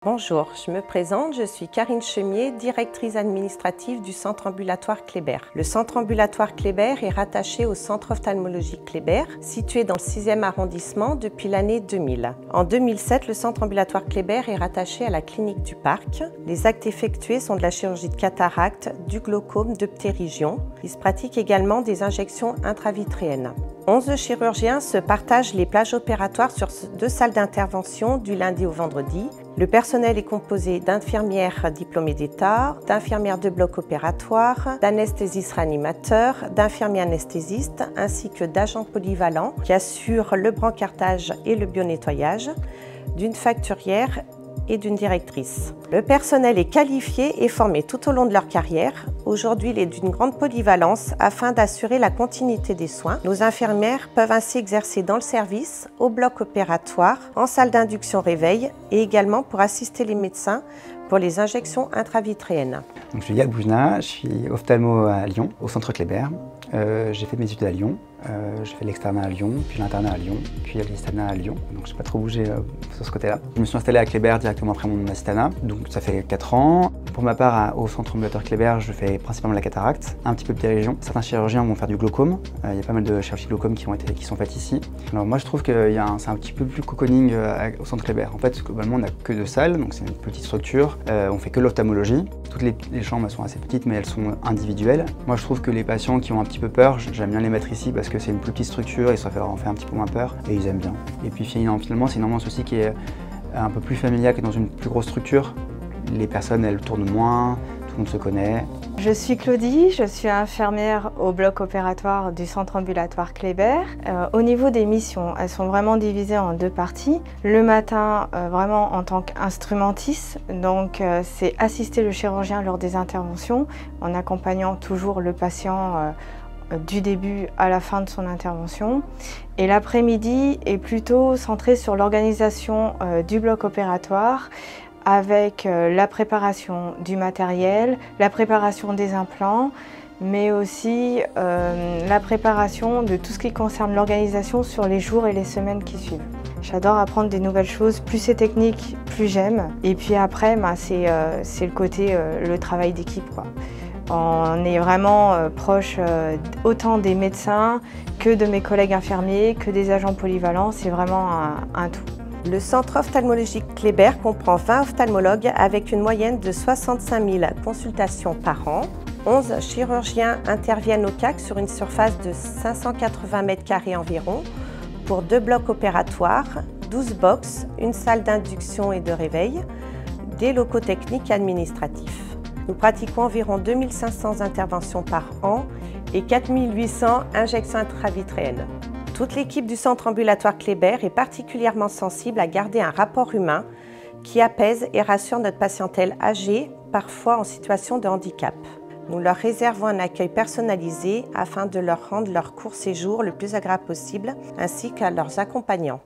Bonjour, je me présente, je suis Karine Chemier, directrice administrative du centre ambulatoire Kléber. Le centre ambulatoire Kléber est rattaché au centre ophtalmologique Kléber, situé dans le 6e arrondissement depuis l'année 2000. En 2007, le centre ambulatoire Kléber est rattaché à la clinique du Parc. Les actes effectués sont de la chirurgie de cataracte, du glaucome, de ptérygion. Il se pratique également des injections intravitréennes. 11 chirurgiens se partagent les plages opératoires sur 2 salles d'intervention du lundi au vendredi. Le personnel est composé d'infirmières diplômées d'État, d'infirmières de bloc opératoire, d'anesthésistes réanimateurs, d'infirmiers anesthésistes ainsi que d'agents polyvalents qui assurent le brancartage et le bionettoyage, d'une facturière et d'une directrice. Le personnel est qualifié et formé tout au long de leur carrière. Aujourd'hui, il est d'une grande polyvalence afin d'assurer la continuité des soins. Nos infirmières peuvent ainsi exercer dans le service, au bloc opératoire, en salle d'induction réveil et également pour assister les médecins pour les injections intravitréennes. Donc, je suis Yael Boujna, je suis ophtalmo à Lyon, au centre Kléber. J'ai fait mes études à Lyon, j'ai fait l'externat à Lyon, puis l'internat à Lyon, puis l'assistanat à Lyon. Donc je n'ai pas trop bougé sur ce côté-là. Je me suis installé à Kléber directement après mon assistanat, donc ça fait 4 ans. Pour ma part, au centre ambulatoire Kléber, je fais principalement la cataracte, un petit peu de ptérygion. Certains chirurgiens vont faire du glaucome. Il y a pas mal de chirurgies glaucome qui sont faites ici. Alors moi je trouve que c'est un petit peu plus cocooning au centre Kléber. En fait, globalement, on n'a que 2 salles, donc c'est une petite structure. On fait que l'ophtalmologie. Toutes les chambres sont assez petites, mais elles sont individuelles. Moi je trouve que les patients qui ont un petit peu peur, j'aime bien les mettre ici parce que c'est une plus petite structure et ça leur en fait un petit peu moins peur et ils aiment bien. Et puis finalement c'est une ambiance aussi qui est un peu plus familiale que dans une plus grosse structure. Les personnes elles tournent moins, tout le monde se connaît. Je suis Claudie, je suis infirmière au bloc opératoire du centre ambulatoire Kléber. Au niveau des missions, elles sont vraiment divisées en 2 parties. Le matin, vraiment en tant qu'instrumentiste, donc c'est assister le chirurgien lors des interventions en accompagnant toujours le patient du début à la fin de son intervention. Et l'après-midi est plutôt centré sur l'organisation du bloc opératoire avec la préparation du matériel, la préparation des implants, mais aussi la préparation de tout ce qui concerne l'organisation sur les jours et les semaines qui suivent. J'adore apprendre des nouvelles choses, plus c'est technique, plus j'aime. Et puis après, c'est le côté, le travail d'équipe, quoi. On est vraiment proche autant des médecins que de mes collègues infirmiers, que des agents polyvalents, c'est vraiment un tout. Le centre ophtalmologique Kléber comprend 20 ophtalmologues avec une moyenne de 65 000 consultations par an. 11 chirurgiens interviennent au CAC sur une surface de 580 m² environ pour 2 blocs opératoires, 12 box, une salle d'induction et de réveil, des locaux techniques et administratifs. Nous pratiquons environ 2500 interventions par an et 4800 injections intravitréennes. Toute l'équipe du centre ambulatoire Kléber est particulièrement sensible à garder un rapport humain qui apaise et rassure notre patientèle âgée, parfois en situation de handicap. Nous leur réservons un accueil personnalisé afin de leur rendre leur court séjour le plus agréable possible, ainsi qu'à leurs accompagnants.